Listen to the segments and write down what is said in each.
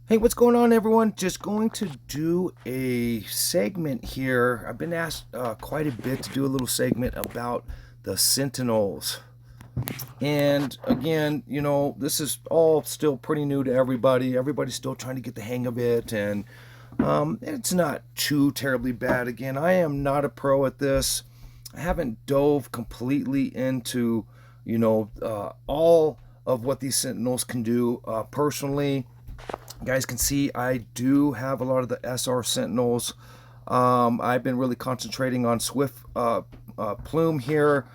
Hey, what's going on, everyone? Just going to do a segment here. I've been asked quite a bit to do a little segment about the Sentinels. And again, this is all still pretty new to everybody. Everybody's still trying to get the hang of it, and it's not too terribly bad. Again, I am not a pro at this. I haven't dove completely into, all of what these Sentinels can do personally. You guys can see I do have a lot of the SR Sentinels. I've been really concentrating on Swift Plume here,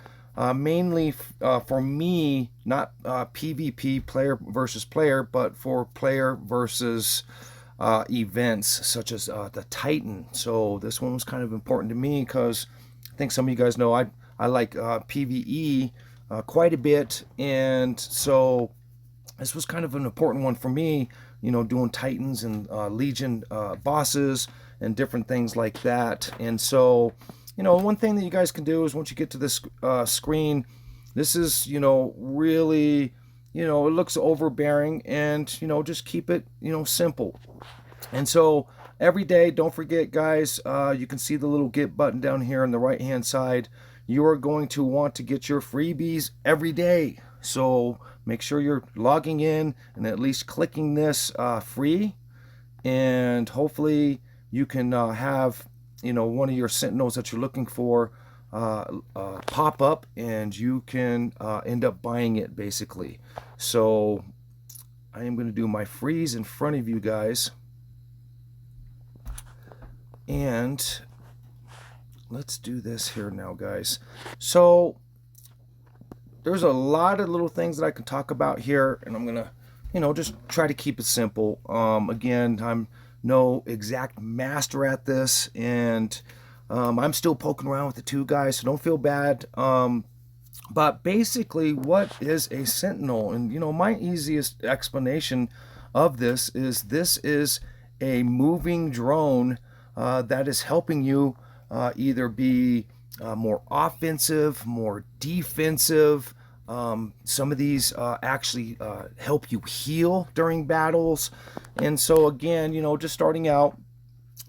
mainly for me, not PvP player versus player, but for player versus events such as the Titan. So this one was kind of important to me because I think some of you guys know I like PvE quite a bit, and so this was kind of an important one for me, doing Titans and Legion bosses and different things like that. And so, one thing that you guys can do is once you get to this screen, this is, really, it looks overbearing, and, just keep it, simple. And so every day, don't forget, guys, you can see the little get button down here on the right hand side. You are going to want to get your freebies every day. So make sure you're logging in and at least clicking this free, and hopefully you can have one of your Sentinels that you're looking for pop up, and you can end up buying it basically. So I am going to do my freeze in front of you guys, and let's do this here now, guys. So there's a lot of little things that I can talk about here, and I'm gonna, just try to keep it simple. Again, I'm no exact master at this, and I'm still poking around with the two guys, so don't feel bad. But basically, what is a Sentinel? And my easiest explanation of this is a moving drone that is helping you either be more offensive, more defensive. Some of these actually help you heal during battles. And so again, just starting out,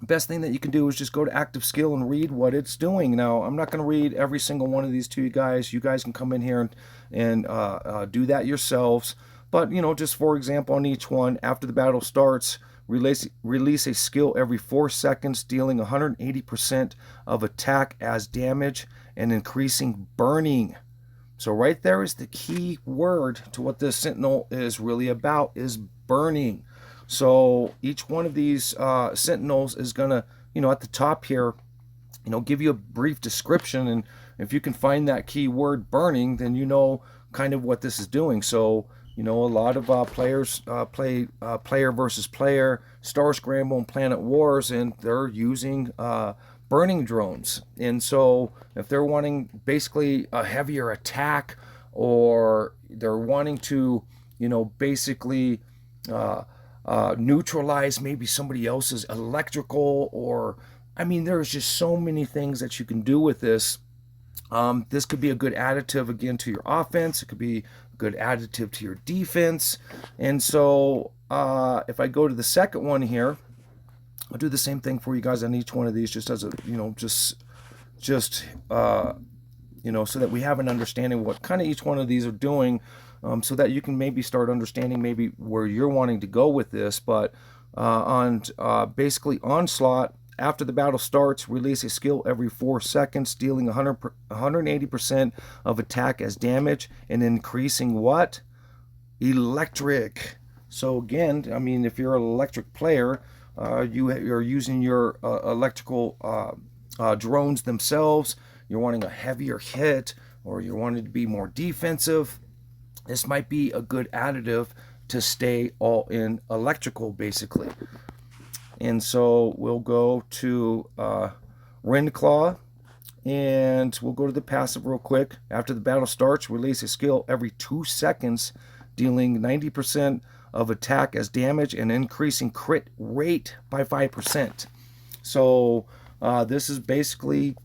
best thing that you can do is just go to active skill and read what it's doing. Now, I'm not going to read every single one of these to you guys. You guys can come in here and do that yourselves. But, just for example, on each one, after the battle starts, release a skill every 4 seconds, dealing 180% of attack as damage and increasing burning. So right there is the key word to what this Sentinel is really about, is burning. So each one of these Sentinels is going to, at the top here, give you a brief description. And if you can find that key word burning, then kind of what this is doing. So, a lot of players play player versus player, Star Scramble, and Planet Wars, and they're using burning drones. And so if they're wanting basically a heavier attack, or they're wanting to, basically neutralize maybe somebody else's electrical, or, there's just so many things that you can do with this. This could be a good additive, again, to your offense. It could be a good additive to your defense. And so if I go to the second one here, I'll do the same thing for you guys on each one of these, just as a, so that we have an understanding of what kind of each one of these are doing, so that you can maybe start understanding maybe where you're wanting to go with this. But on basically Onslaught, after the battle starts, release a skill every 4 seconds, dealing 180% of attack as damage and increasing what? Electric. So again, if you're an electric player, you're using your electrical drones themselves, you're wanting a heavier hit, or you're wanting to be more defensive, this might be a good additive to stay all in electrical, basically. And so we'll go to Rendclaw, and we'll go to the passive real quick. After the battle starts, release a skill every 2 seconds, dealing 90% of attack as damage and increasing crit rate by 5%. So this is basically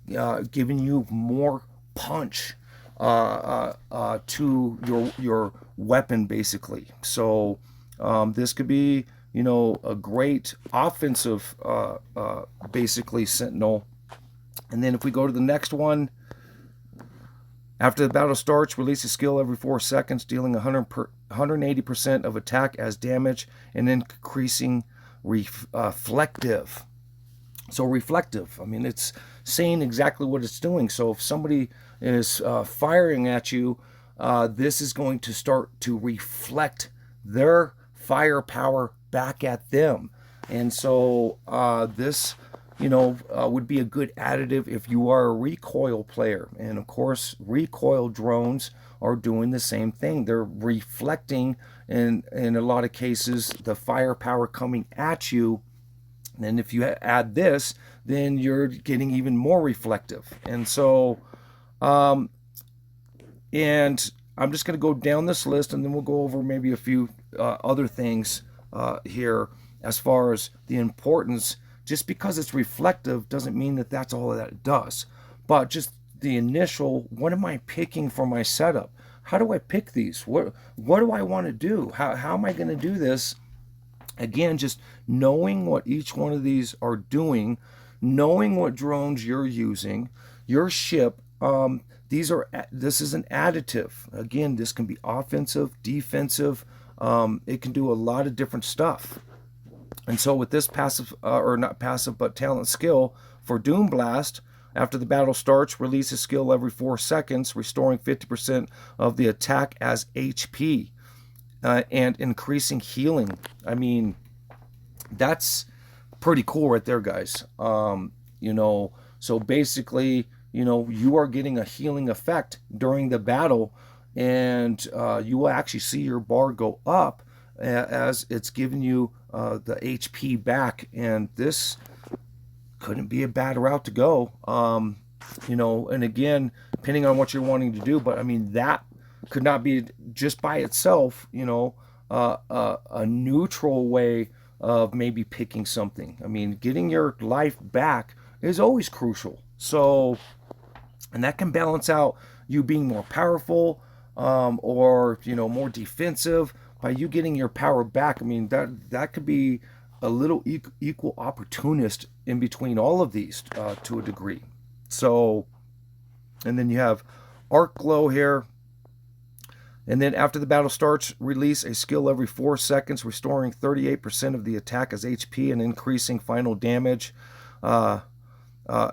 giving you more punch to your weapon, basically. So this could be a great offensive, basically, Sentinel. And then if we go to the next one, after the battle starts, release a skill every 4 seconds, dealing 180% of attack as damage and increasing reflective. So reflective, I mean, it's saying exactly what it's doing. So if somebody is firing at you, this is going to start to reflect their firepower back at them. And so this, would be a good additive if you are a recoil player. And of course, recoil drones are doing the same thing. They're reflecting, in a lot of cases, the firepower coming at you. And if you add this, then you're getting even more reflective. And so, and I'm just going to go down this list, and then we'll go over maybe a few other things here as far as the importance. Just because it's reflective doesn't mean that that's all that it does. But just the initial, what am I picking for my setup? How do I pick these? What do I want to do? How am I going to do this? Again, just knowing what each one of these are doing, knowing what drones you're using, your ship. This is an additive. Again, this can be offensive, defensive. It can do a lot of different stuff. And so with this passive, or not passive, but talent skill for Doom Blast, after the battle starts, release a skill every 4 seconds, restoring 50% of the attack as HP. And increasing healing. I mean, that's pretty cool right there, guys. So basically, you are getting a healing effect during the battle, and you will actually see your bar go up as it's giving you the HP back. And this couldn't be a bad route to go. And again, depending on what you're wanting to do, but I mean, that could not be just by itself, a neutral way of maybe picking something. I mean, getting your life back is always crucial. So, and that can balance out you being more powerful, or more defensive by you getting your power back. I mean, that could be a little equal opportunist in between all of these to a degree. So, and then you have Arc Glow here. And then after the battle starts, release a skill every 4 seconds, restoring 38% of the attack as HP and increasing final damage.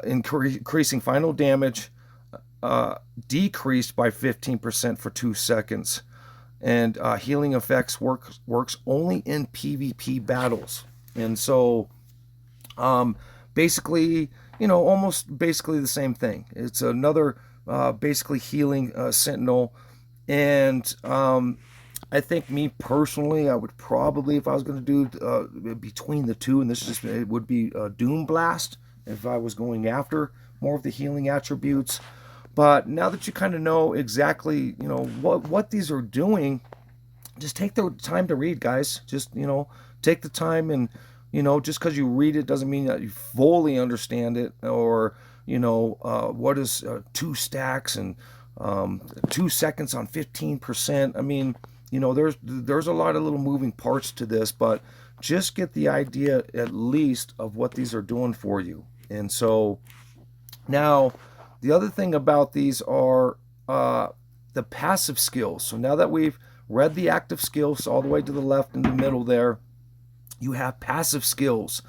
Increasing final damage decreased by 15% for 2 seconds. And healing effects works only in PvP battles. And so basically, almost basically the same thing. It's another basically healing Sentinel. And I think, me personally, I would probably, if I was going to do between the two, and it would be Doom Blast if I was going after more of the healing attributes. But now that you kind of know exactly, what these are doing, just take the time to read, guys. Just, take the time, and, just because you read it doesn't mean that you fully understand it, or, what is 2 stacks and 2 seconds on 15%. I mean, there's a lot of little moving parts to this, but just get the idea at least of what these are doing for you. And so now the other thing about these are the passive skills. So now that we've read the active skills all the way to the left and the middle there, you have passive skills.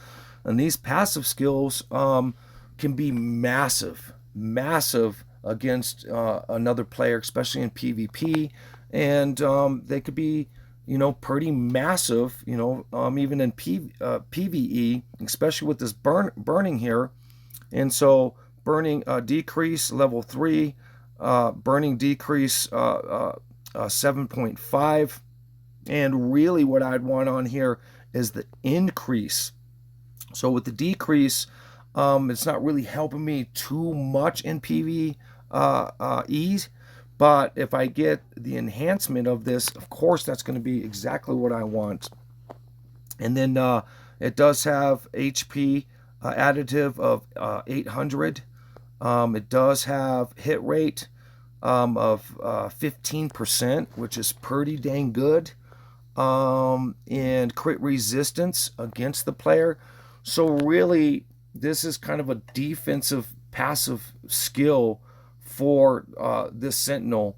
And these passive skills can be massive against another player, especially in PvP, and they could be, pretty massive, even in PvE, especially with this burning here. And so burning decrease level 3, burning decrease 7.5, and really what I'd want on here is the increase. So with the decrease, it's not really helping me too much in PvE, but if I get the enhancement of this, of course that's going to be exactly what I want. And then it does have HP additive of 800. It does have hit rate of 15%, which is pretty dang good. and crit resistance against the player. So really, this is kind of a defensive passive skill for this Sentinel.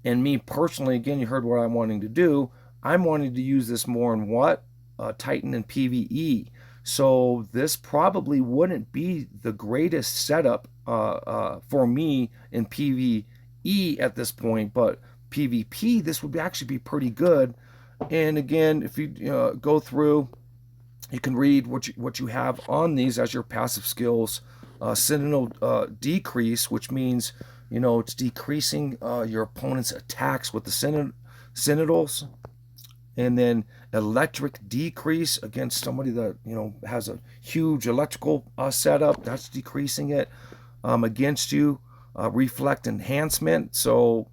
And me personally, again, you heard what I'm wanting to do. I'm wanting to use this more in what? Titan and PvE. So this probably wouldn't be the greatest setup for me in PvE at this point, but PvP, this would actually be pretty good. And again, if you go through, you can read what you have on these as your passive skills. Sentinel decrease, which means it's decreasing your opponent's attacks with the sentinels, and then electric decrease against somebody that has a huge electrical setup. That's decreasing it against you. Reflect enhancement. So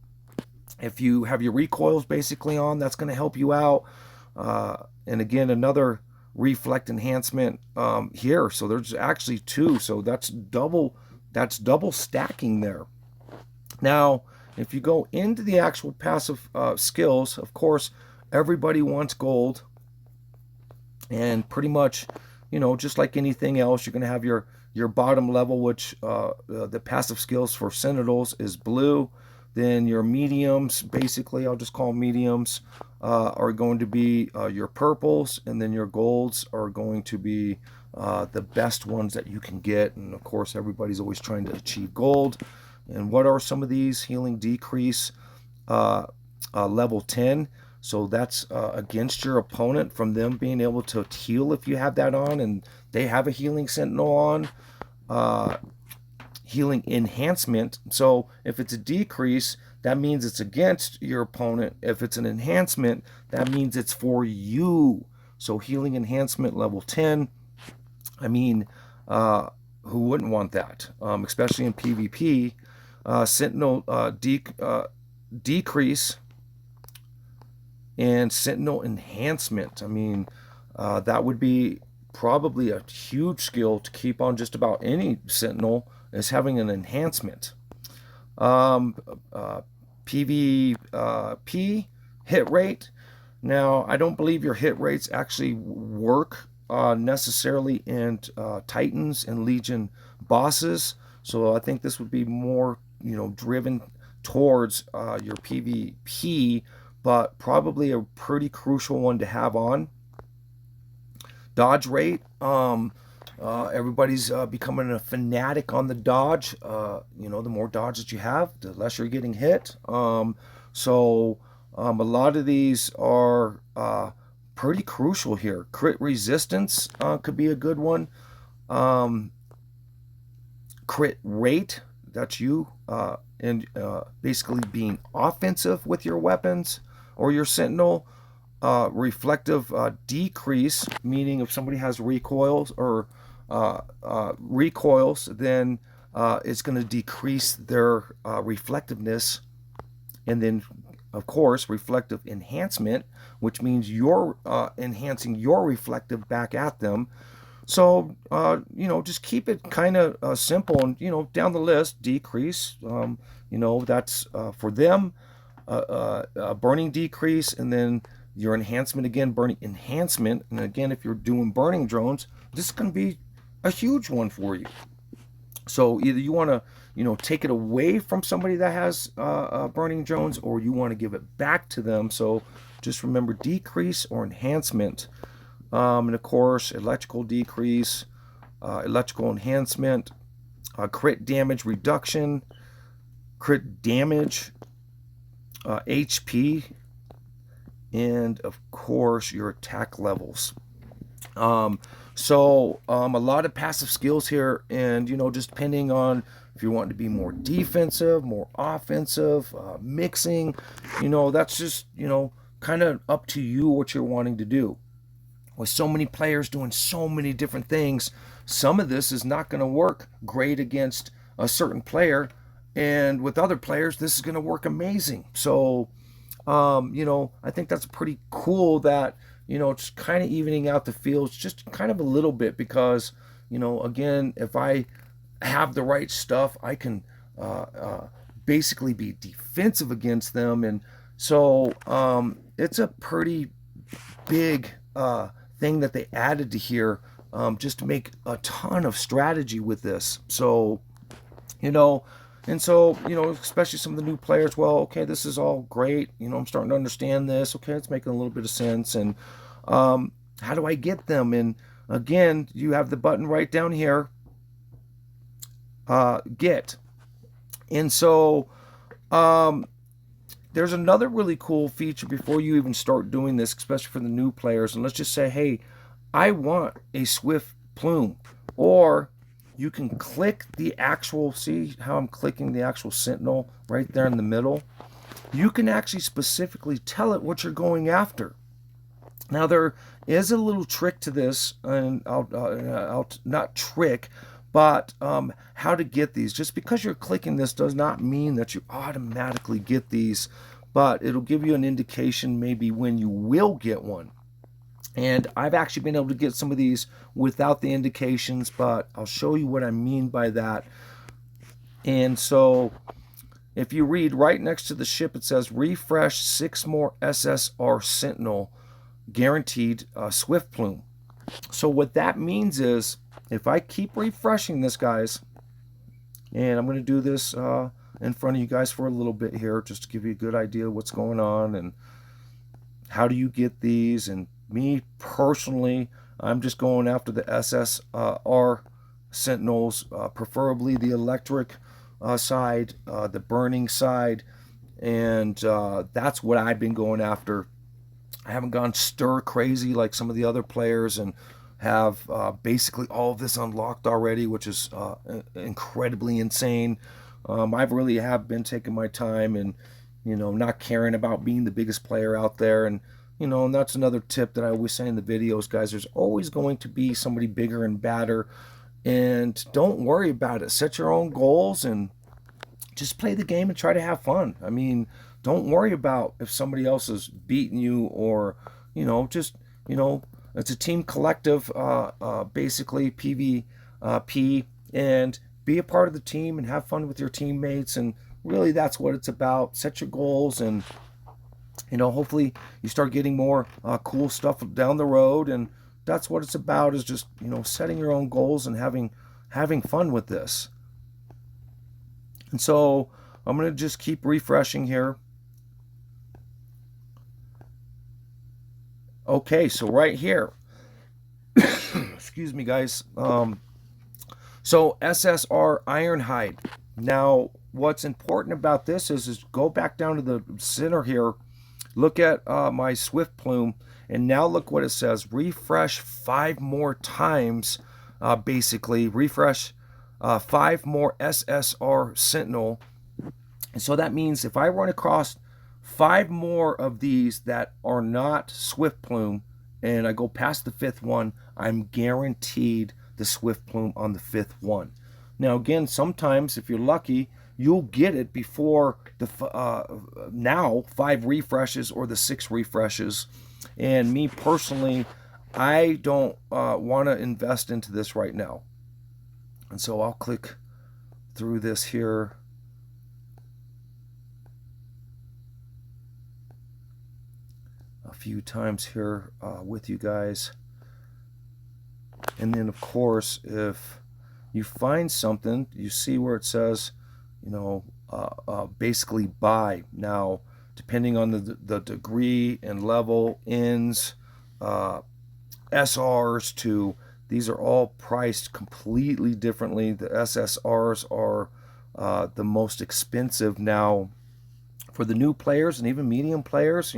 if you have your recoils basically on, that's going to help you out. And again, another reflect enhancement here. So there's actually two. So that's double stacking there. Now, if you go into the actual passive skills, of course, everybody wants gold. And pretty much, just like anything else, you're going to have your bottom level, which the passive skills for Sentinels is blue. Then your mediums, basically, I'll just call them mediums, are going to be your purples, and then your golds are going to be the best ones that you can get. And of course, everybody's always trying to achieve gold. And what are some of these? Healing decrease, level 10. So that's against your opponent from them being able to heal if you have that on, and they have a healing sentinel on. Healing enhancement. So if it's a decrease, that means it's against your opponent. If it's an enhancement, that means it's for you. So healing enhancement level 10. I mean, who wouldn't want that? Especially in PvP. Sentinel decrease and Sentinel enhancement. I mean, that would be probably a huge skill to keep on just about any Sentinel, is having an enhancement. PvP hit rate. Now, I don't believe your hit rates actually work necessarily in Titans and Legion bosses. So I think this would be more, driven towards your PvP, but probably a pretty crucial one to have on. Dodge rate. Everybody's becoming a fanatic on the dodge. The more dodge that you have, the less you're getting hit. So a lot of these are pretty crucial here. Crit resistance could be a good one. Crit rate, that's you. And basically being offensive with your weapons or your sentinel. Reflective decrease, meaning if somebody has recoils or recoils, then it's going to decrease their reflectiveness. And then, of course, reflective enhancement, which means you're enhancing your reflective back at them. So, just keep it kind of simple and, down the list, decrease, that's for them, burning decrease, and then your enhancement again, burning enhancement. And again, if you're doing burning drones, this is going to be a huge one for you. So either you want to, take it away from somebody that has burning drones, or you want to give it back to them. So just remember decrease or enhancement. And of course, electrical decrease, electrical enhancement, crit damage reduction, crit damage, HP, and of course your attack levels. So a lot of passive skills here, and just depending on if you want to be more defensive, more offensive, mixing, that's just kind of up to you what you're wanting to do. With so many players doing so many different things, some of this is not going to work great against a certain player, and with other players this is going to work amazing. So I think that's pretty cool that, it's kind of evening out the fields just kind of a little bit, because, again, if I have the right stuff, I can basically be defensive against them. And so it's a pretty big thing that they added to here, just to make a ton of strategy with this. So, you know, and so, especially some of the new players, well, okay, this is all great. I'm starting to understand this. Okay, it's making a little bit of sense. And how do I get them? And again, you have the button right down here, get. And so there's another really cool feature before you even start doing this, especially for the new players. And let's just say, hey, I want a swift plume. Or you can click the actual, see how I'm clicking the actual sentinel right there in the middle? You can actually specifically tell it what you're going after. Now there is a little trick to this, and I'll not trick, but how to get these. Just because you're clicking this does not mean that you automatically get these, but it'll give you an indication maybe when you will get one. And I've actually been able to get some of these without the indications, but I'll show you what I mean by that. And so if you read right next to the ship, it says refresh 6 more SSR Sentinel guaranteed swift plume. So what that means is if I keep refreshing this, guys, and I'm going to do this in front of you guys for a little bit here just to give you a good idea of what's going on and how do you get these. And me personally, I'm just going after the SSR Sentinels, preferably the electric side, the burning side, and that's what I've been going after. I haven't gone stir crazy like some of the other players and have basically all of this unlocked already, which is incredibly insane. I really have been taking my time and, not caring about being the biggest player out there. And, and that's another tip that I always say in the videos, guys. There's always going to be somebody bigger and badder. And don't worry about it. Set your own goals and just play the game and try to have fun. I mean, don't worry about if somebody else is beating you or, just, it's a team collective, basically PvP, and be a part of the team and have fun with your teammates. And really that's what it's about. Set your goals and, hopefully you start getting more cool stuff down the road. And that's what it's about, is just, setting your own goals and having fun with this. And so I'm going to just keep refreshing here. Okay, so right here, excuse me, guys. So SSR Ironhide. Now, what's important about this is go back down to the center here. Look at my Swift Plume, and now look what it says. Refresh 5 more times, basically. Refresh 5 more SSR Sentinel. And so that means if I run across 5 more of these that are not Swift Plume, and I go past the 5th one, I'm guaranteed the Swift Plume on the 5th one. Now again, sometimes if you're lucky, you'll get it before the now 5 refreshes or the 6 refreshes. And me personally, I don't want to invest into this right now. And so I'll click through this here. A few times here with you guys. And then of course, if you find something, you see where it says, basically buy. Now, depending on the degree and level, ins, SRs to, these are all priced completely differently. The SSRs are the most expensive. Now, for the new players and even medium players,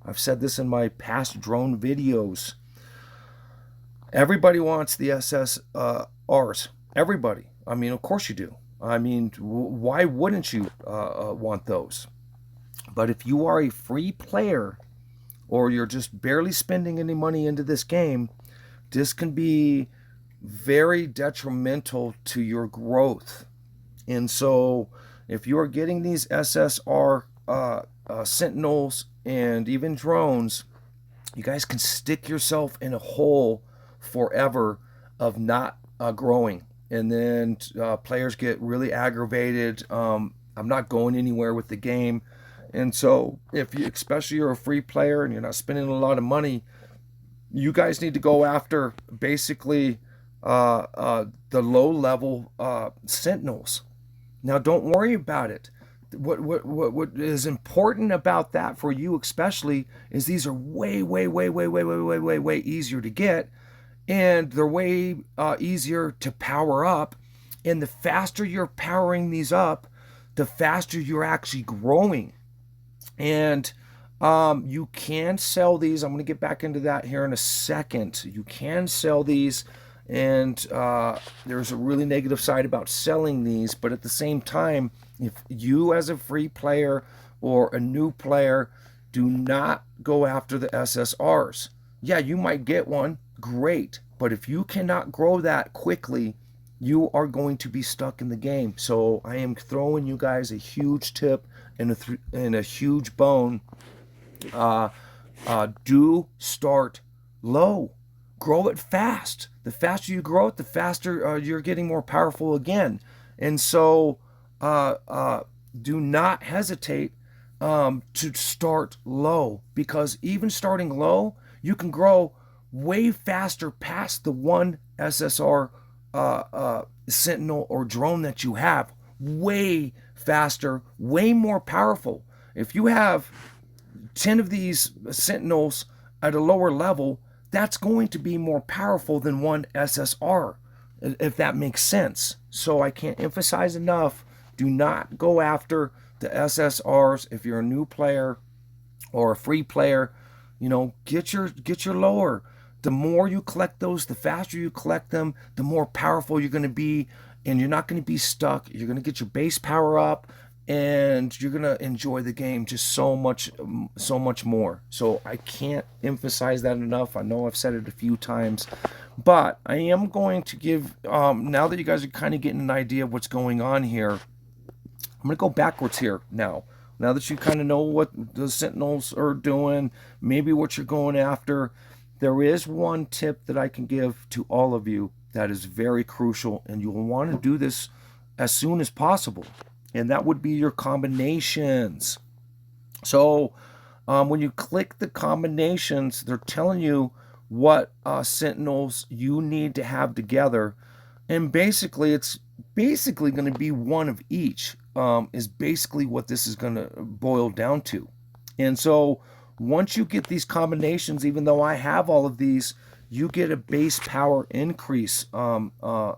I've said this in my past drone videos. Everybody wants the SSRs. Everybody. I mean, of course you do. I mean, why wouldn't you want those? But if you are a free player or you're just barely spending any money into this game, this can be very detrimental to your growth. And so if you are getting these SSR Sentinels and even drones, you guys can stick yourself in a hole forever of not growing. And then players get really aggravated. I'm not going anywhere with the game. And so if you, especially you're a free player and you're not spending a lot of money, you guys need to go after basically the low level sentinels. Now, don't worry about it. What is important about that for you, especially, is these are way easier to get, and they're way easier to power up. And the faster you're powering these up, the faster you're actually growing. And you can sell these. I'm going to get back into that here in a second. You can sell these, and there's a really negative side about selling these, but at the same time, if you as a free player or a new player, do not go after the SSRs. Yeah, you might get one, great, but if you cannot grow that quickly, you are going to be stuck in the game. So I am throwing you guys a huge tip and a huge bone. Do start low. Grow it fast. The faster you grow it, the faster you're getting more powerful again. And so do not hesitate to start low, because even starting low, you can grow way faster past the one SSR sentinel or drone that you have. Way faster, way more powerful. If you have 10 of these sentinels at a lower level, that's going to be more powerful than one SSR, if that makes sense. So I can't emphasize enough, do not go after the SSRs if you're a new player or a free player. You know, get your lower. The more you collect those, the faster you collect them, the more powerful you're going to be, and you're not going to be stuck. You're going to get your base power up, and you're going to enjoy the game just so much more. So I can't emphasize that enough. I know I've said it a few times, but I am going to give, now that you guys are kind of getting an idea of what's going on here, I'm going to go backwards here now. Now that you kind of know what the Sentinels are doing, maybe what you're going after, there is one tip that I can give to all of you that is very crucial, and you'll want to do this as soon as possible, and that would be your combinations. So when you click the combinations, they're telling you what Sentinels you need to have together, and basically it's basically going to be one of each, is basically what this is going to boil down to. And so once you get these combinations, even though I have all of these, you get a base power increase that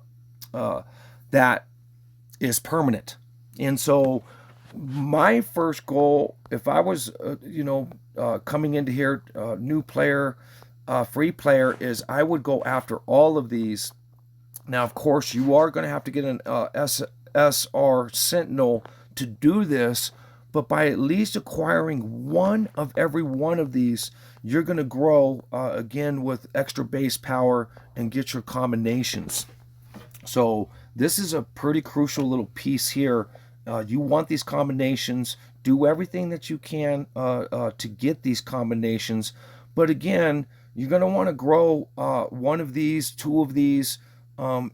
is permanent. And so my first goal, if I was, coming into here, new player, free player, is I would go after all of these. Now, of course, you are going to have to get an SR Sentinel to do this, but by at least acquiring one of every one of these, you're going to grow again with extra base power and get your combinations. So this is a pretty crucial little piece here. You want these combinations. Do everything that you can to get these combinations. But again, you're going to want to grow one of these, two of these,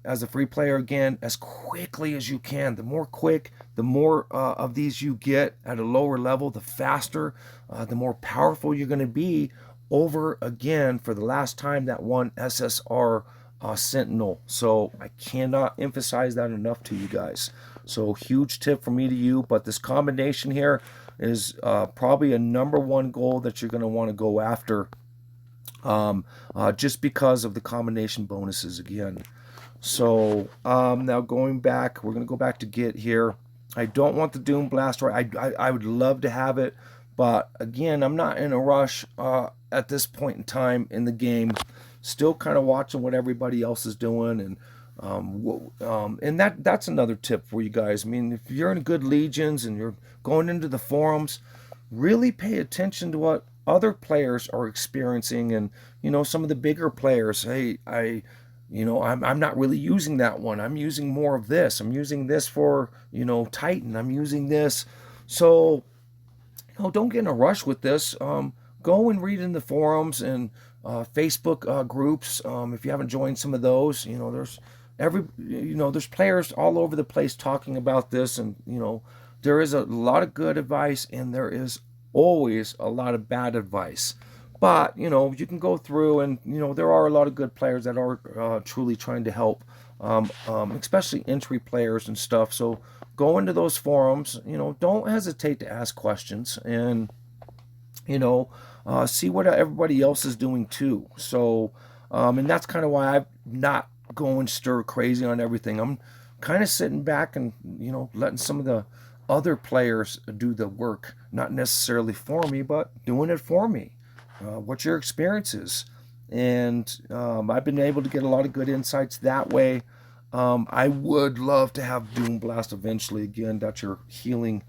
as a free player, again, as quickly as you can. The more quick, the more of these you get at a lower level, the faster, the more powerful you're going to be over, again, for the last time, that one SSR Sentinel. So I cannot emphasize that enough to you guys. So huge tip from me to you. But this combination here is probably a #1 goal that you're going to want to go after, just because of the combination bonuses again. So now going back, we're going to go back to Git here. I don't want the Doom Blaster. I would love to have it, but again, I'm not in a rush at this point in time in the game. Still kind of watching what everybody else is doing, and that's another tip for you guys. I mean, if you're in good legions and you're going into the forums, really pay attention to what other players are experiencing, and some of the bigger players. Hey, I'm not really using that one. I'm using more of this. I'm using this for, Titan. I'm using this. So, don't get in a rush with this. Go and read in the forums and Facebook groups. If you haven't joined some of those, there's players all over the place talking about this, and there is a lot of good advice, and there is always a lot of bad advice. But, you know, you can go through and, you know, there are a lot of good players that are truly trying to help, especially entry players and stuff. So go into those forums, you know, don't hesitate to ask questions and, you know, see what everybody else is doing too. So, and that's kind of why I'm not going stir crazy on everything. I'm kind of sitting back and, you know, letting some of the other players do the work, not necessarily for me, but doing it for me. What's your experiences? And I've been able to get a lot of good insights that way. I would love to have Doom Blast eventually. Again, that's your healing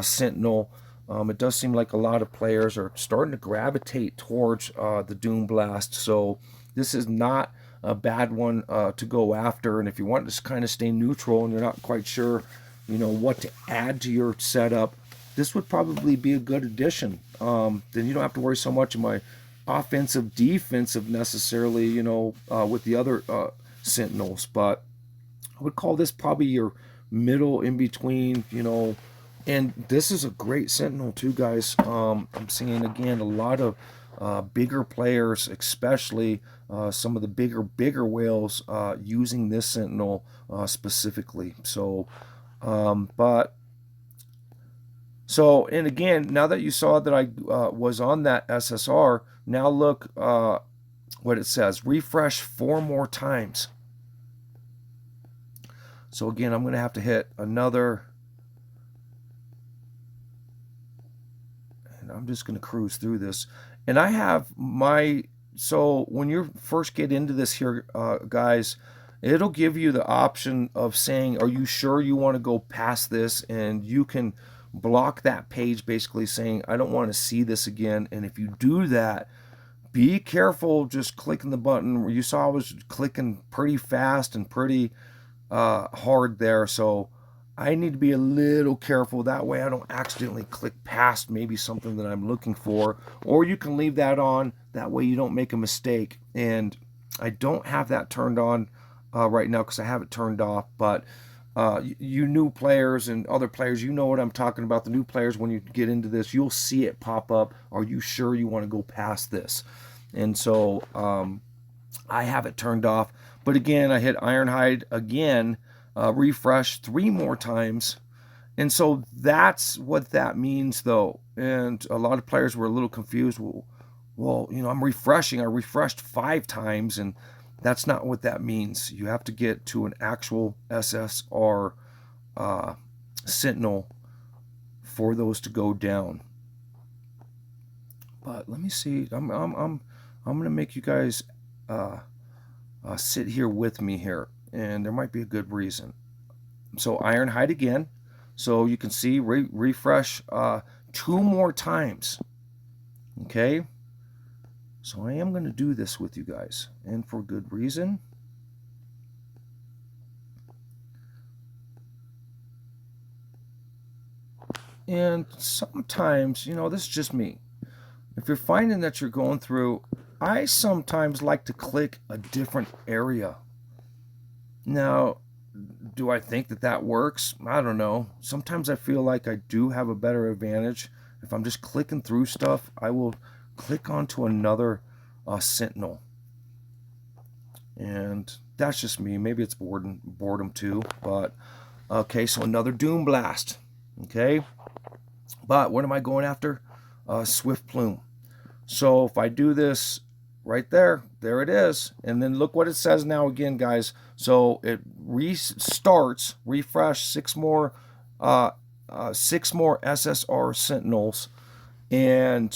Sentinel. It does seem like a lot of players are starting to gravitate towards the Doom Blast. So this is not a bad one to go after. And if you want to kind of stay neutral and you're not quite sure, you know, what to add to your setup, this would probably be a good addition. Then you don't have to worry so much of my offensive, defensive necessarily, you know, with the other Sentinels. But I would call this probably your middle in between, you know. And this is a great Sentinel too, guys. I'm seeing again a lot of bigger players, especially some of the bigger whales using this Sentinel specifically. So, and again, now that you saw that I was on that SSR, now look what it says. Refresh 4 more times. So again, I'm going to have to hit another. And I'm just going to cruise through this. And I have my, so when you first get into this here, guys, it'll give you the option of saying, are you sure you want to go past this? And you can block that page basically saying, I don't want to see this again. And if you do that, be careful just clicking the button. You saw I was clicking pretty fast and pretty hard there. So I need to be a little careful. That way I don't accidentally click past maybe something that I'm looking for. Or you can leave that on. That way you don't make a mistake. And I don't have that turned on right now because I have it turned off. But you new players and other players, you know what I'm talking about. The new players, when you get into this, you'll see it pop up. Are you sure you want to go past this? And so I have it turned off. But again, I hit Ironhide again, refresh 3 more times. And so that's what that means, though. And a lot of players were a little confused. Well, you know, I'm refreshing. I refreshed 5 times, and that's not what that means. You have to get to an actual SSR Sentinel for those to go down. But let me see. I'm gonna make you guys sit here with me here, and there might be a good reason. So Ironhide again. So you can see refresh 2 more times. Okay. So I am going to do this with you guys, and for good reason. And sometimes, you know, this is just me. If you're finding that you're going through, I sometimes like to click a different area. Now, do I think that that works? I don't know. Sometimes I feel like I do have a better advantage. If I'm just clicking through stuff, I will click onto another Sentinel. And that's just me. Maybe it's boredom too. But, okay, so another Doom Blast. Okay. But what am I going after? Swift Plume. So if I do this right there, there it is. And then look what it says now again, guys. So it restarts, refresh 6 more SSR Sentinels. And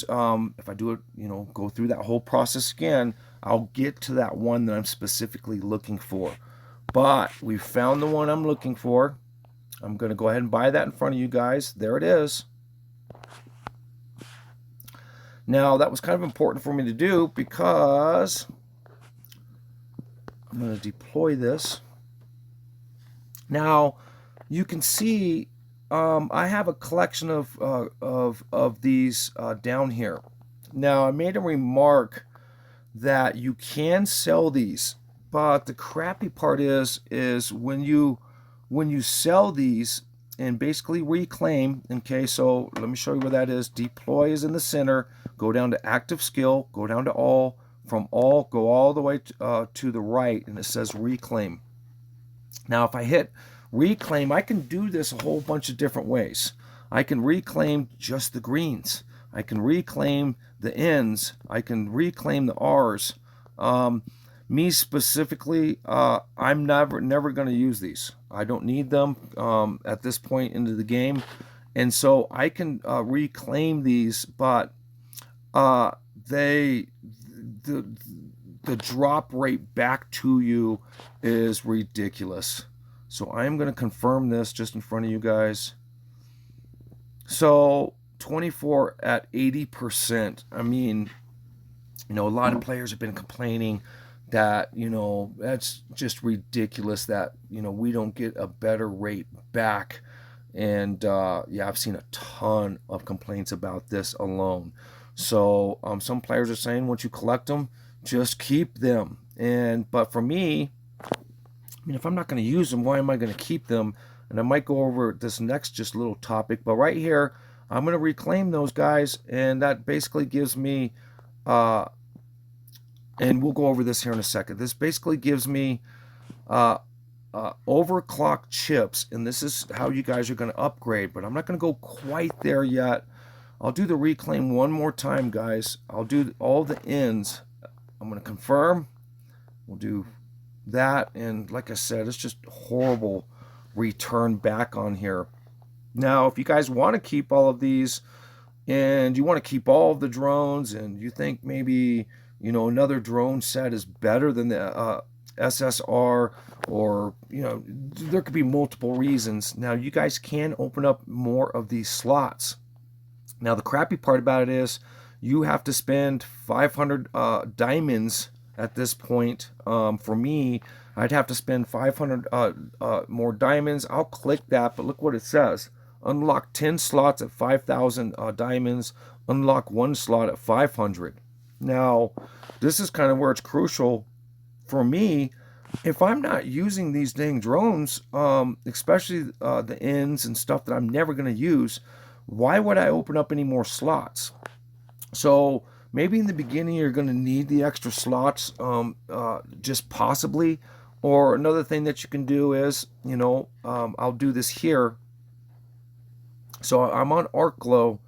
if I do it, you know, go through that whole process again, I'll get to that one that I'm specifically looking for. But we found the one I'm looking for. I'm going to go ahead and buy that in front of you guys. There it is. Now, that was kind of important for me to do because I'm going to deploy this. Now, you can see I have a collection of these down here. Now, I made a remark that you can sell these, but the crappy part is when you sell these, and basically reclaim. Okay, so let me show you where that is. Deploy is in the center. Go down to active skill. Go down to all. From all, go all the way to the right, and it says reclaim. Now, if I hit reclaim, I can do this a whole bunch of different ways. I can reclaim just the greens. I can reclaim the N's. I can reclaim the R's. Me specifically, I'm never going to use these. I don't need them at this point into the game, and so I can reclaim these, but they the drop rate back to you is ridiculous. So I'm going to confirm this just in front of you guys. So 24 at 80%. I mean, a lot of players have been complaining that, that's just ridiculous that, we don't get a better rate back. And yeah, I've seen a ton of complaints about this alone. So some players are saying once you collect them, just keep them. But for me, if I'm not going to use them, why am I going to keep them? And I might go over this next just little topic. But right here, I'm going to reclaim those guys, and that basically gives me, and we'll go over this here in a second. This basically gives me overclock chips, and this is how you guys are going to upgrade. But I'm not going to go quite there yet. I'll do the reclaim one more time, guys. I'll do all the ends. I'm going to confirm. We'll do that, and like I said, it's just horrible return back on here. Now, if you guys want to keep all of these, and you want to keep all of the drones, and you think maybe another drone set is better than the SSR, or there could be multiple reasons. Now, you guys can open up more of these slots. Now, the crappy part about it is you have to spend 500 diamonds at this point. For me, I'd have to spend 500 more diamonds. I'll click that, but look what it says. Unlock 10 slots at 5,000 diamonds. Unlock 1 slot at 500. Now, this is kind of where it's crucial for me. If I'm not using these dang drones, especially the ends and stuff that I'm never going to use, why would I open up any more slots? So maybe in the beginning you're going to need the extra slots, just possibly. Or another thing that you can do is, I'll do this here. So I'm on Arc Glow.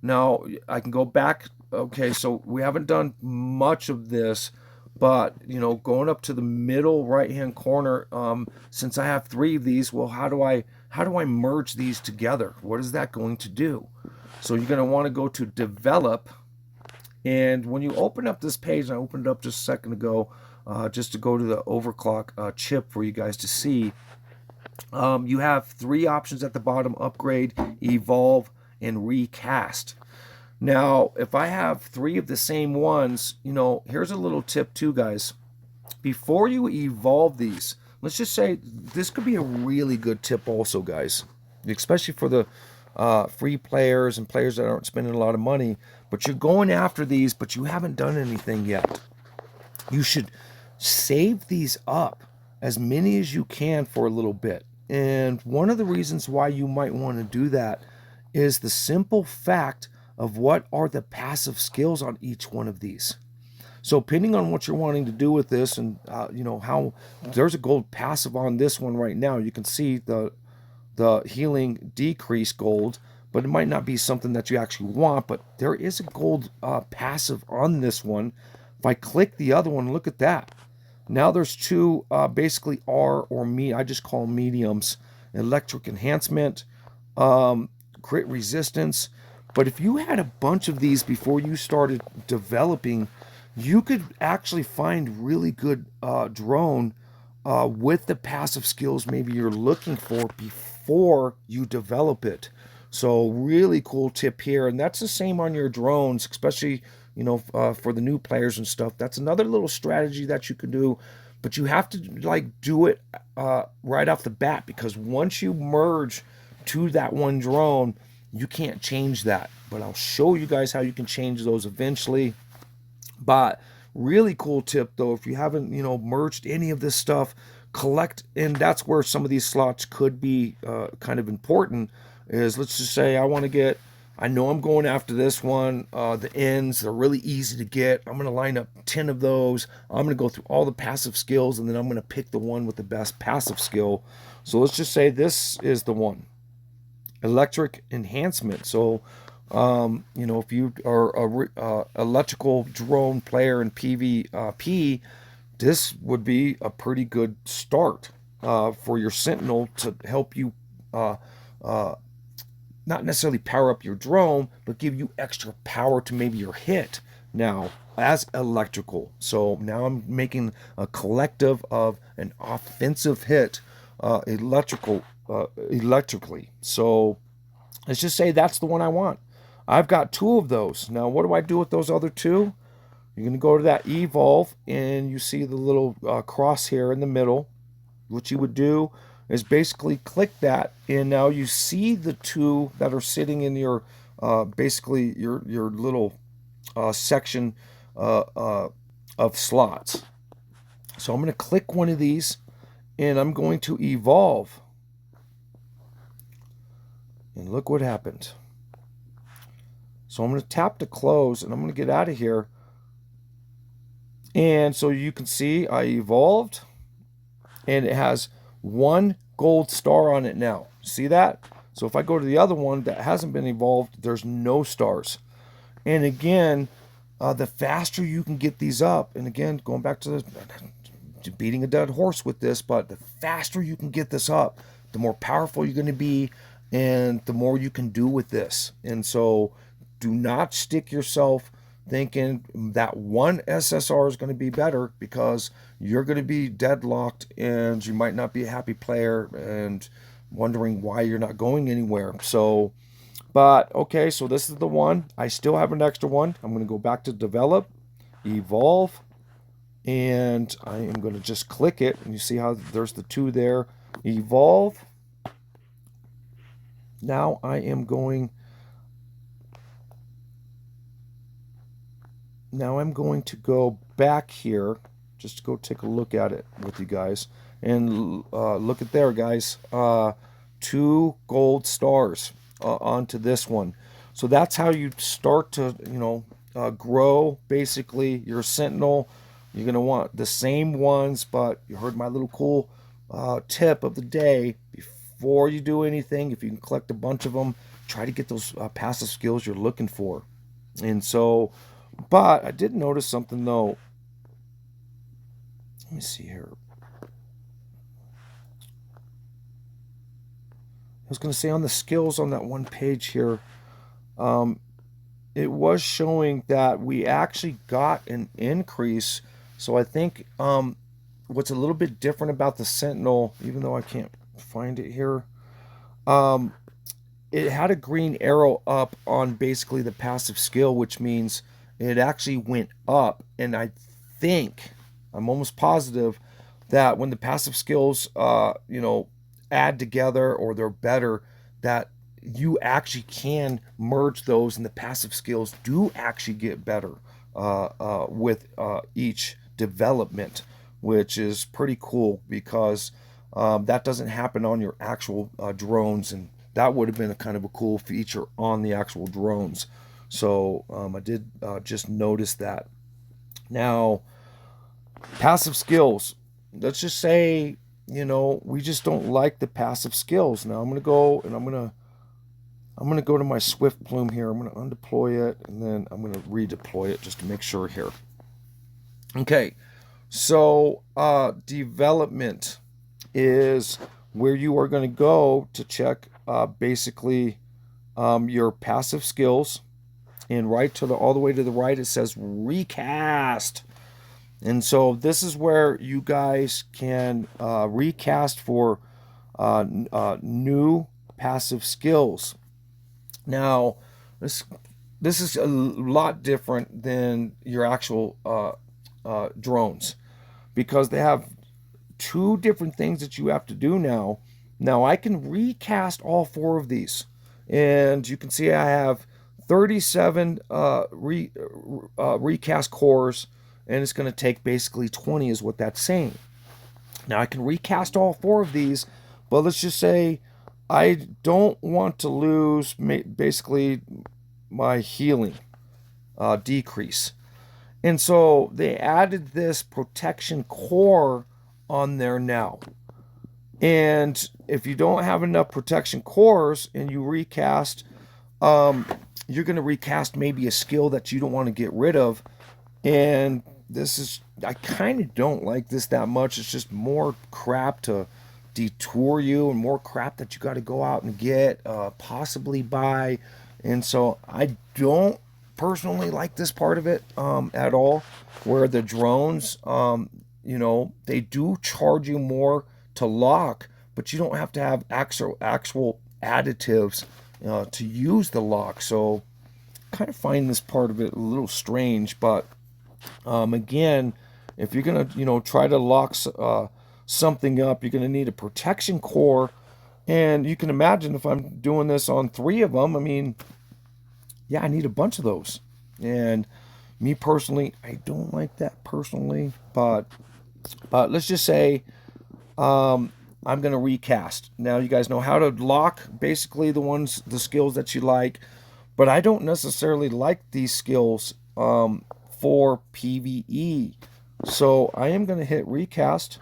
Now I can go back. Okay, so we haven't done much of this, but going up to the middle right hand corner, since I have 3 of these, well, how do I merge these together? What is that going to do? So you're going to want to go to develop, and when you open up this page, and I opened it up just a second ago, just to go to the overclock chip for you guys to see, you have 3 options at the bottom: upgrade, evolve, and recast. Now, if I have 3 of the same ones, here's a little tip too, guys. Before you evolve these, let's just say this could be a really good tip also, guys, especially for the free players and players that aren't spending a lot of money, but you're going after these, but you haven't done anything yet. You should save these up, as many as you can, for a little bit. And one of the reasons why you might want to do that is the simple fact of what are the passive skills on each one of these. So depending on what you're wanting to do with this, and how there's a gold passive on this one right now. You can see the healing decrease gold, but it might not be something that you actually want. But there is a gold passive on this one. If I click the other one, look at that. Now there's 2 basically R or me. I just call them mediums. Electric enhancement, crit resistance. But if you had a bunch of these before you started developing, you could actually find really good drone with the passive skills maybe you're looking for before you develop it. So really cool tip here, and that's the same on your drones, especially for the new players and stuff. That's another little strategy that you can do, but you have to do it right off the bat, because once you merge to that one drone, you can't change that. But I'll show you guys how you can change those eventually. But really cool tip though, if you haven't merged any of this stuff, collect, and that's where some of these slots could be kind of important. Is, let's just say I want to get, I know I'm going after this one. The ends, they're really easy to get. I'm going to line up 10 of those. I'm going to go through all the passive skills, and then I'm going to pick the one with the best passive skill. So let's just say this is the one. Electric enhancement. So, if you are a electrical drone player in PvP, this would be a pretty good start for your Sentinel to help you not necessarily power up your drone, but give you extra power to maybe your hit now as electrical. So now I'm making a collective of an offensive hit electrically. So let's just say that's the one I want. I've got 2 of those. Now what do I do with those other 2? You're going to go to that evolve, and you see the little cross here in the middle. What you would do is basically click that, and now you see the 2 that are sitting in your basically your little section of slots. So I'm going to click one of these, and I'm going to evolve, and look what happened. So I'm going to tap to close, and I'm going to get out of here. And so you can see I evolved, and it has 1 gold star on it now. See that? So if I go to the other one that hasn't been evolved, there's no stars. And again, the faster you can get these up, and again, going back to beating a dead horse with this, but the faster you can get this up, the more powerful you're going to be, and the more you can do with this. And so do not stick yourself thinking that one SSR is going to be better, because you're going to be deadlocked, and you might not be a happy player and wondering why you're not going anywhere. So, but okay, so this is the one. I still have an extra one. I'm going to go back to develop, evolve, and I am going to just click it, and you see how there's the 2 there. Evolve. Now I am going to go back here just to go take a look at it with you guys. And look at there, guys. 2 gold stars onto this one. So that's how you start to, grow basically your Sentinel. You're going to want the same ones, but you heard my little cool tip of the day. Before you do anything, if you can collect a bunch of them, try to get those passive skills you're looking for. And so, but I did notice something though. Let me see here. I was going to say on the skills on that one page here, it was showing that we actually got an increase. So I think what's a little bit different about the Sentinel, even though I can't find it here, it had a green arrow up on basically the passive skill, which means it actually went up. And I think, I'm almost positive, that when the passive skills, add together, or they're better, that you actually can merge those, and the passive skills do actually get better with each development, which is pretty cool, because that doesn't happen on your actual drones, and that would have been a kind of a cool feature on the actual drones. So I did just notice that. Now, passive skills. Let's just say, we just don't like the passive skills. Now I'm going to go, and I'm going to go to my Swift plume here. I'm going to undeploy it, and then I'm going to redeploy it just to make sure here. Okay, so development is where you are going to go to check basically your passive skills. And right to all the way to the right, it says recast. And so this is where you guys can recast for new passive skills. Now, this is a lot different than your actual drones, because they have 2 different things that you have to do now. Now, I can recast all 4 of these, and you can see I have 37 recast cores, and it's going to take basically 20 is what that's saying. Now I can recast all 4 of these, but let's just say I don't want to lose basically my healing decrease. And so they added this protection core on there now. And if you don't have enough protection cores and you recast, you're going to recast maybe a skill that you don't want to get rid of. And this is, I kind of don't like this that much. It's just more crap to detour you and more crap that you got to go out and get, possibly buy. And so I don't personally like this part of it at all, where the drones, you know, they do charge you more to lock, but you don't have to have actual additives to use the lock. So kind of find this part of it a little strange, but again, if you're gonna, you know, try to lock something up, you're gonna need a protection core. And you can imagine if I'm doing this on 3 of them, I mean, yeah, I need a bunch of those. And me personally, I don't like that personally, but let's just say I'm going to recast. Now you guys know how to lock basically the skills that you like, but I don't necessarily like these skills for PvE. So I am going to hit recast.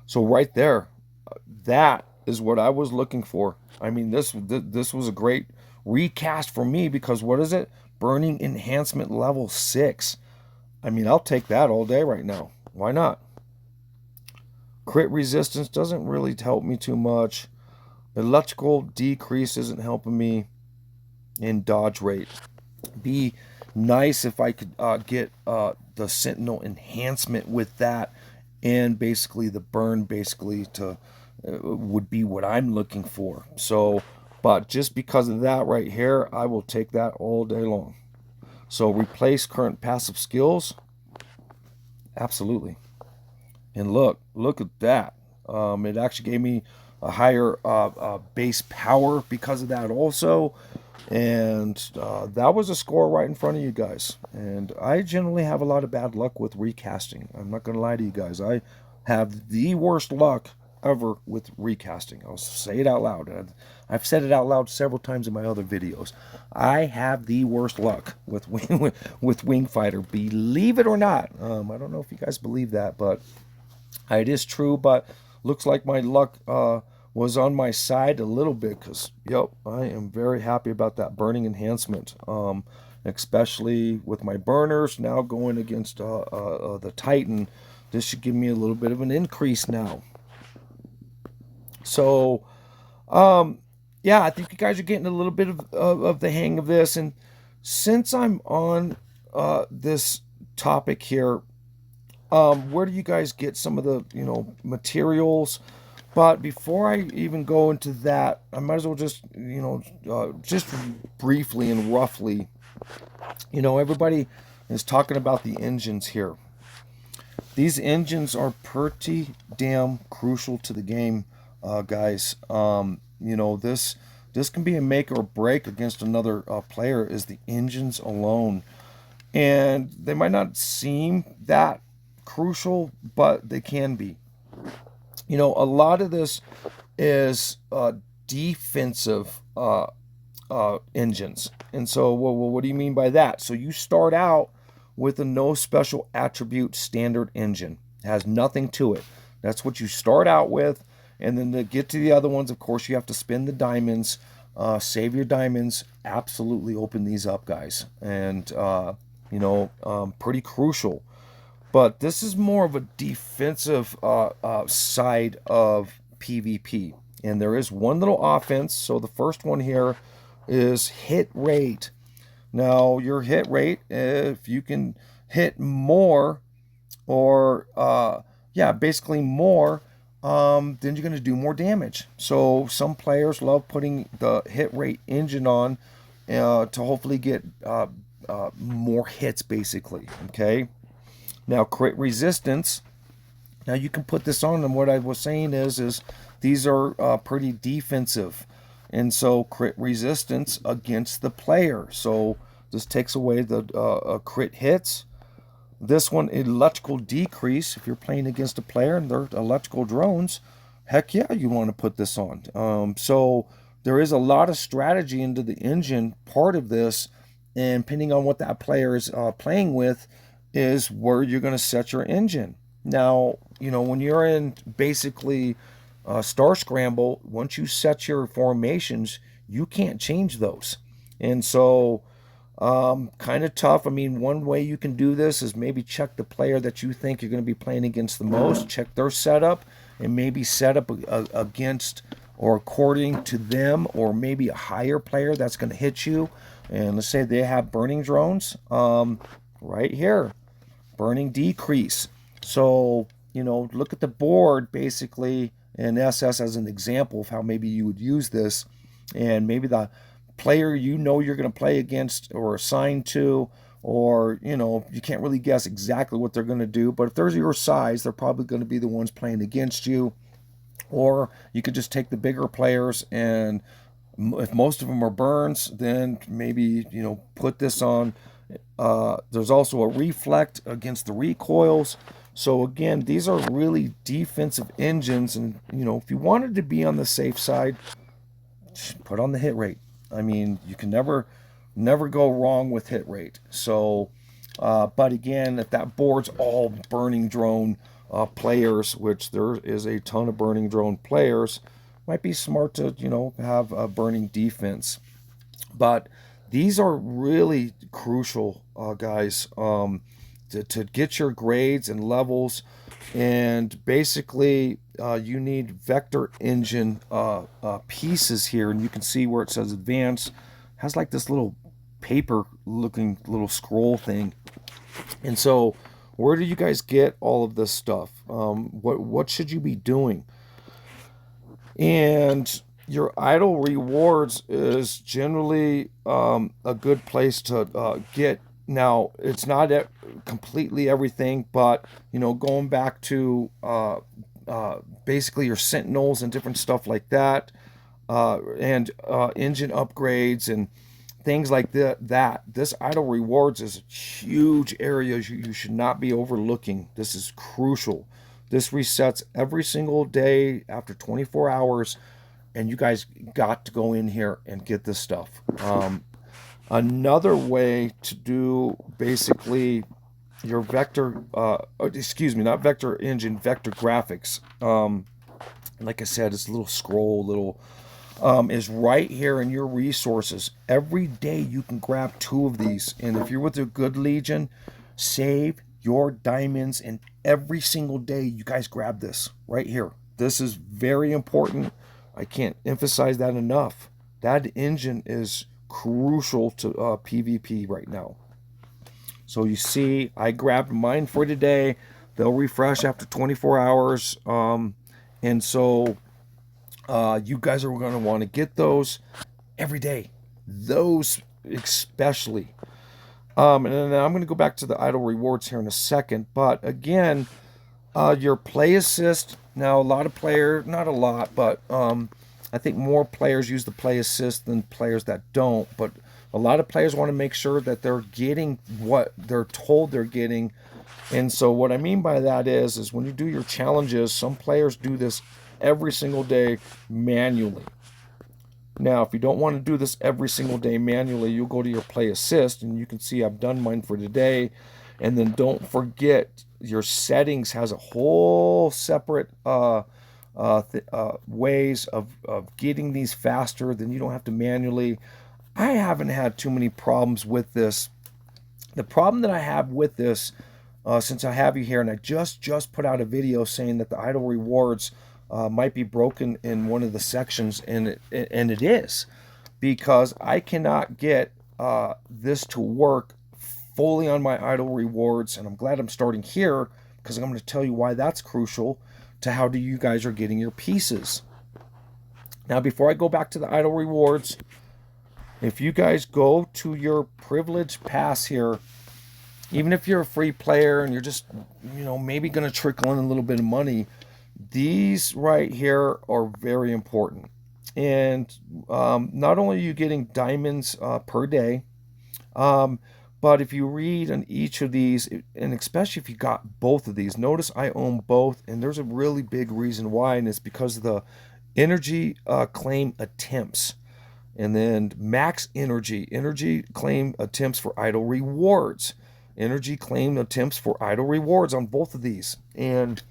So right there, that is what I was looking for. I mean, this was a great recast for me because what is it? Burning enhancement level 6. I mean, I'll take that all day right now. Why not? Crit resistance doesn't really help me too much. Electrical decrease isn't helping me. And dodge rate. Be nice if I could get the Sentinel enhancement with that, and basically the burn basically to would be what I'm looking for. So, but just because of that right here, I will take that all day long. So replace current passive skills. Absolutely. And look at that. It actually gave me a higher base power because of that also. And that was a score right in front of you guys. And I generally have a lot of bad luck with recasting. I'm not going to lie to you guys. I have the worst luck ever with recasting. I'll say it out loud. I've said it out loud several times in my other videos. I have the worst luck with Wing Fighter. Believe it or not. I don't know if you guys believe that, but it is true. But looks like my luck was on my side a little bit because, yep, I am very happy about that burning enhancement. Especially with my burners now going against the Titan. This should give me a little bit of an increase now. So, yeah, I think you guys are getting a little bit of the hang of this. And since I'm on this topic here, where do you guys get some of the, you know, materials? But before I even go into that, I might as well just, you know, just briefly and roughly, you know, everybody is talking about the engines here. These engines are pretty damn crucial to the game, guys. You know, this can be a make or break against another player is the engines alone. And they might not seem that crucial, but they can be. You know, a lot of this is defensive engines. And so, well, what do you mean by that? So you start out with a no special attribute standard engine. It has nothing to it. That's what you start out with. And then to get to the other ones, of course, you have to spend the diamonds, save your diamonds, absolutely open these up, guys. And, you know, pretty crucial. But this is more of a defensive side of PvP. And there is one little offense. So the first one here is hit rate. Now, your hit rate, if you can hit more, or, yeah, basically more, then you're going to do more damage. So some players love putting the hit rate engine on to hopefully get more hits, basically, okay? Now, crit resistance. Now, you can put this on, and what I was saying is these are pretty defensive. And so, crit resistance against the player. So, This takes away the crit hits. This one, electrical decrease. If you're playing against a player and they're electrical drones, heck yeah, you want to put this on. So there is a lot of strategy into the engine part of this, and depending on what that player is playing with, is where you're going to set your engine. Now, when you're in basically Star Scramble, once you set your formations, you can't change those. And so kind of tough. I mean, one way you can do this is maybe check the player that you think you're going to be playing against the most, check their setup, and maybe set up against or according to them, or maybe a higher player that's going to hit you. And let's say they have burning drones, right here, burning decrease. So, look at the board basically in SS as an example of how maybe you would use this, and maybe the player you're going to play against or assigned to, or you can't really guess exactly what they're going to do, but if they're your size, they're probably going to be the ones playing against you. Or you could just take the bigger players, and if most of them are burns, then maybe put this on. There's also a reflect against the recoils. So again, these are really defensive engines, and if you wanted to be on the safe side, put on the hit rate. I mean, you can never go wrong with hit rate. So, but again, if that board's all burning drone players, which there is a ton of burning drone players, might be smart to have a burning defense. But these are really crucial, guys, to get your grades and levels. And basically, you need vector engine pieces here, and you can see where it says advanced. It has like this little paper looking little scroll thing. And so where do you guys get all of this stuff? What should you be doing? And your idle rewards is generally a good place to get. Now, it's not completely everything, but going back to basically your sentinels and different stuff like that, and engine upgrades and things like that. This idle rewards is a huge area you should not be overlooking. This is crucial. This resets every single day after 24 hours, and you guys got to go in here and get this stuff. Another way to do basically your vector, excuse me, not vector engine, vector graphics. Like I said, it's a little scroll, is right here in your resources. Every day you can grab 2 of these, and if you're with a good legion, save your diamonds, and every single day you guys grab this right here. This is very important. I can't emphasize that enough. That engine is crucial to PvP right now. So you see, I grabbed mine for today. They'll refresh after 24 hours. And so you guys are going to want to get those every day. Those especially. And then I'm going to go back to the idle rewards here in a second. But again, your play assist. Now, a lot of players, not a lot, but I think more players use the play assist than players that don't. But a lot of players want to make sure that they're getting what they're told they're getting. And so what I mean by that is when you do your challenges, some players do this every single day manually. Now, if you don't want to do this every single day manually, you'll go to your play assist, and you can see I've done mine for today. And then don't forget, your settings has a whole separate ways of getting these faster. Then you don't have to manually. I haven't had too many problems with this. The problem that I have with this, since I have you here, and I just put out a video saying that the idle rewards might be broken in one of the sections, and it is, because I cannot get this to work fully on my idle rewards, and I'm glad I'm starting here, because I'm going to tell you why that's crucial to how you guys are getting your pieces. Now, before I go back to the idle rewards, if you guys go to your privilege pass here, even if you're a free player and you're just, maybe going to trickle in a little bit of money, these right here are very important. And not only are you getting diamonds per day, But if you read on each of these, and especially if you got both of these, notice I own both, and there's a really big reason why, and it's because of the energy claim attempts. And then max energy claim attempts for idle rewards, energy claim attempts for idle rewards on both of these. And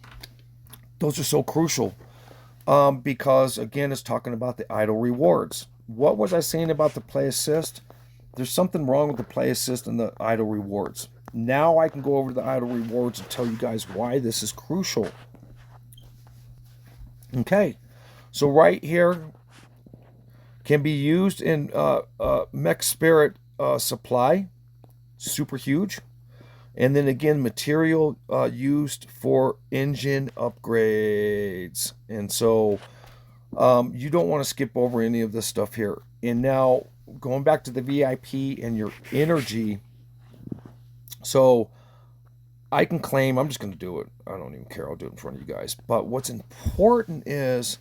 those are so crucial because, again, it's talking about the idle rewards. What was I saying about the play assist? There's something wrong with the play assist and the idle rewards. Now I can go over to the idle rewards and tell you guys why this is crucial. Okay, so right here can be used in mech spirit supply, super huge. And then again, material used for engine upgrades. And so you don't want to skip over any of this stuff here. And now going back to the VIP and your energy. So I can claim, I'm just going to do it. I don't even care. I'll do it in front of you guys. But what's important is,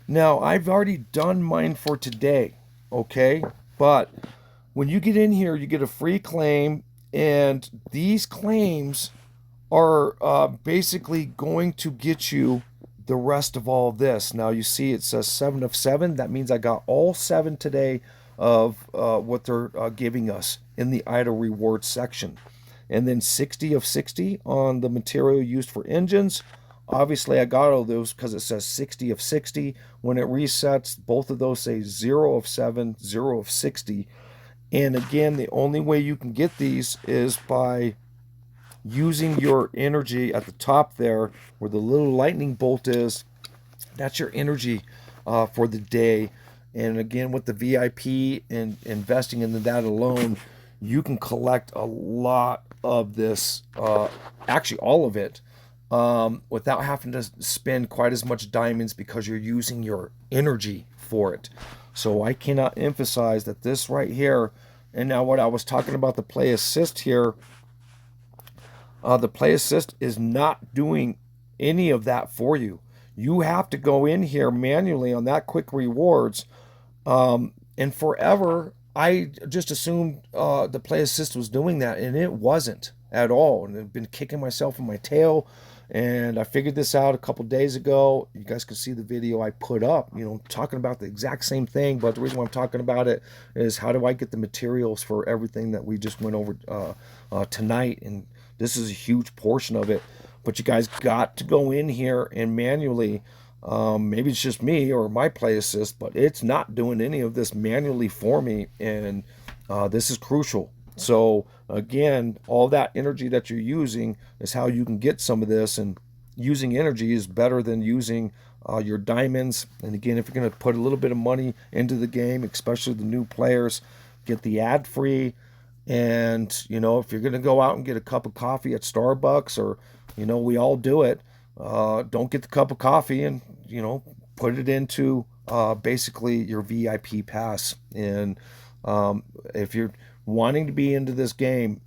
now I've already done mine for today. Okay. But when you get in here, you get a free claim. And these claims are basically going to get you the rest of all of this. Now you see it says 7 of 7. That means I got all 7 today of what they're giving us in the idle rewards section. And then 60 of 60 on the material used for engines. Obviously I got all those because it says 60 of 60. When it resets, both of those say 0 of 7, 0 of 60. And again, the only way you can get these is by using your energy at the top there where the little lightning bolt is. That's your energy for the day. And again, with the VIP and investing in that alone, you can collect a lot of this, actually all of it, without having to spend quite as much diamonds because you're using your energy for it. So I cannot emphasize that this right here, and now what I was talking about, the play assist here, the play assist is not doing any of that for you. You have to go in here manually on that quick rewards. And forever, I just assumed the play assist was doing that, and it wasn't at all. And I've been kicking myself in my tail. And I figured this out a couple days ago. You guys can see the video I put up, talking about the exact same thing. But the reason why I'm talking about it is, how do I get the materials for everything that we just went over tonight? And this is a huge portion of it. But you guys got to go in here and manually, maybe it's just me or my play assist, but it's not doing any of this manually for me. And this is crucial. So again, all that energy that you're using is how you can get some of this, and using energy is better than using your diamonds. And again, if you're going to put a little bit of money into the game, especially the new players, get the ad free. And if you're going to go out and get a cup of coffee at Starbucks, or we all do it, don't get the cup of coffee and put it into basically your VIP pass. And if you're wanting to be into this game,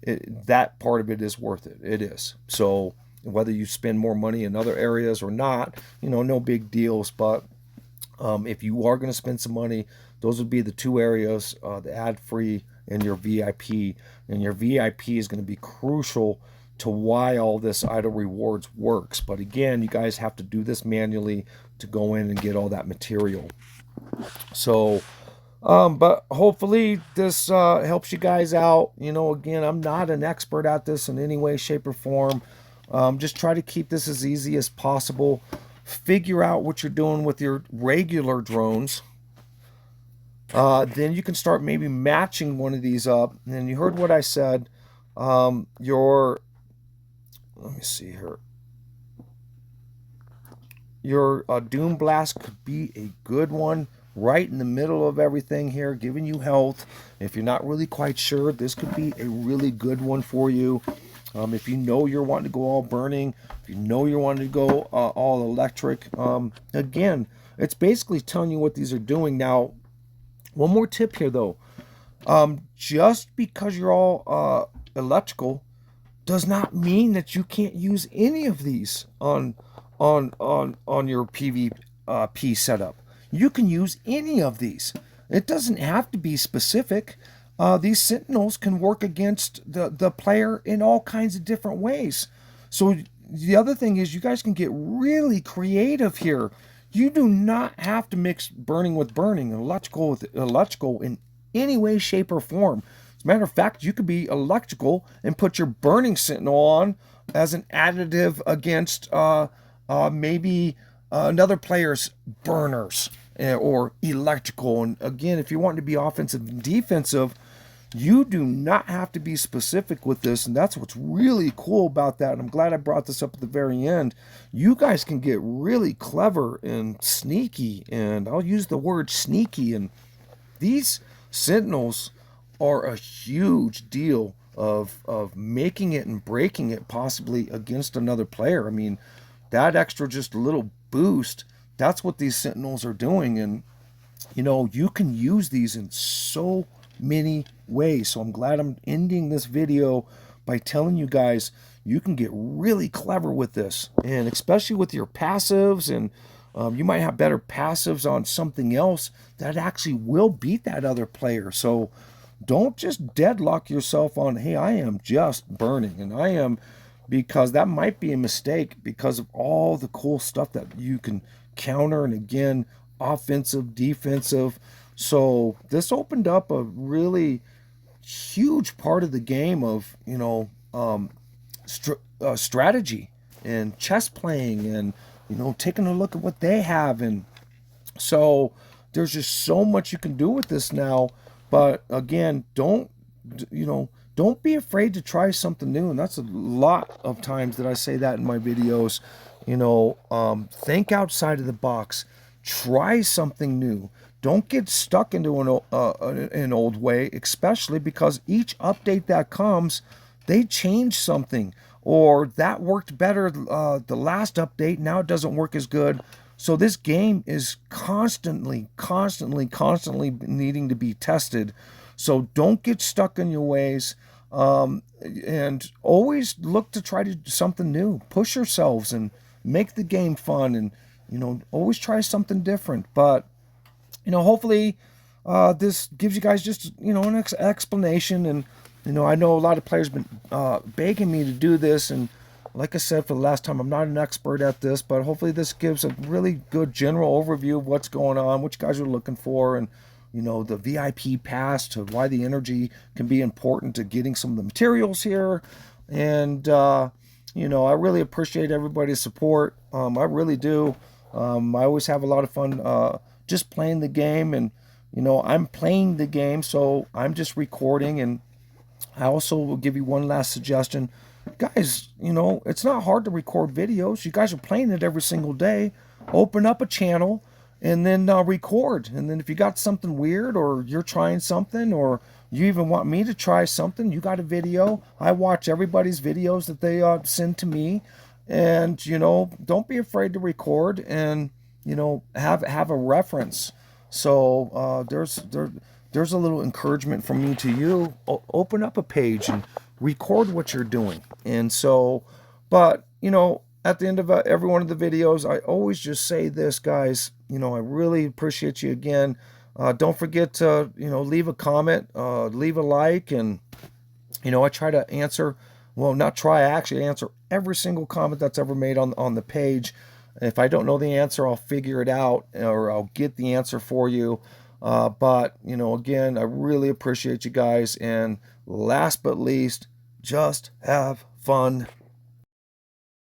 that part of it is worth it. It is. So whether you spend more money in other areas or not, no big deals. But if you are going to spend some money, those would be the two areas, the ad-free and your VIP. And your VIP is going to be crucial to why all this idle rewards works. But again, you guys have to do this manually to go in and get all that material. So but hopefully this helps you guys out. Again, I'm not an expert at this in any way, shape, or form. Just try to keep this as easy as possible. Figure out what you're doing with your regular drones. Then you can start maybe matching one of these up. And you heard what I said. Let me see here. Your Doom Blast could be a good one. Right in the middle of everything here, giving you health. If you're not really quite sure, this could be a really good one for you. If you're wanting to go all burning, if you're wanting to go all electric, again, it's basically telling you what these are doing. Now, one more tip here though. Just because you're all electrical does not mean that you can't use any of these on your PvP setup. You can use any of these. It doesn't have to be specific. these sentinels can work against the player in all kinds of different ways. So the other thing is you guys can get really creative here. You do not have to mix burning with burning, electrical with electrical in any way, shape, or form. As a matter of fact, you could be electrical and put your burning sentinel on as an additive against maybe another player's burners or electrical. And again, if you want to be offensive and defensive, you do not have to be specific with this, and that's what's really cool about that. And I'm glad I brought this up at the very end. You guys can get really clever and sneaky, and I'll use the word sneaky. And these sentinels are a huge deal of making it and breaking it possibly against another player. I mean, that extra just a little boost, that's what these sentinels are doing. And you can use these in so many ways. So I'm glad I'm ending this video by telling you guys you can get really clever with this, and especially with your passives. And you might have better passives on something else that actually will beat that other player. So don't just deadlock yourself on, hey, I am just burning and I am, because that might be a mistake because of all the cool stuff that you can counter. And again, offensive, defensive. So this opened up a really huge part of the game of, strategy and chess playing and, taking a look at what they have. And so there's just so much you can do with this now. But again, don't be afraid to try something new. And that's a lot of times that I say that in my videos. Think outside of the box. Try something new. Don't get stuck into an old way, especially because each update that comes, they change something. Or that worked better the last update, now it doesn't work as good. So this game is constantly needing to be tested. So don't get stuck in your ways. And always look to try to do something new. Push yourselves and make the game fun, and always try something different. But hopefully this gives you guys just an explanation. And I know a lot of players been begging me to do this, and like I said for the last time, I'm not an expert at this, but hopefully this gives a really good general overview of what's going on, what you guys are looking for, and the VIP pass, to why the energy can be important to getting some of the materials here. And I really appreciate everybody's support. I really do. I always have a lot of fun just playing the game. And I'm playing the game, so I'm just recording. And I also will give you one last suggestion. Guys, it's not hard to record videos. You guys are playing it every single day. Open up a channel and then record. And then if you got something weird, or you're trying something, or you even want me to try something, you got a video. I watch everybody's videos that they send to me. And, don't be afraid to record and, have a reference. So there's a little encouragement from me to you. Open up a page and record what you're doing. And so, but, at the end of every one of the videos, I always just say this, guys, I really appreciate you again. Don't forget to, leave a comment, leave a like, and, I try to answer, well, not try, I actually answer every single comment that's ever made on the page. If I don't know the answer, I'll figure it out, or I'll get the answer for you. But, again, I really appreciate you guys. And last but least, just have fun.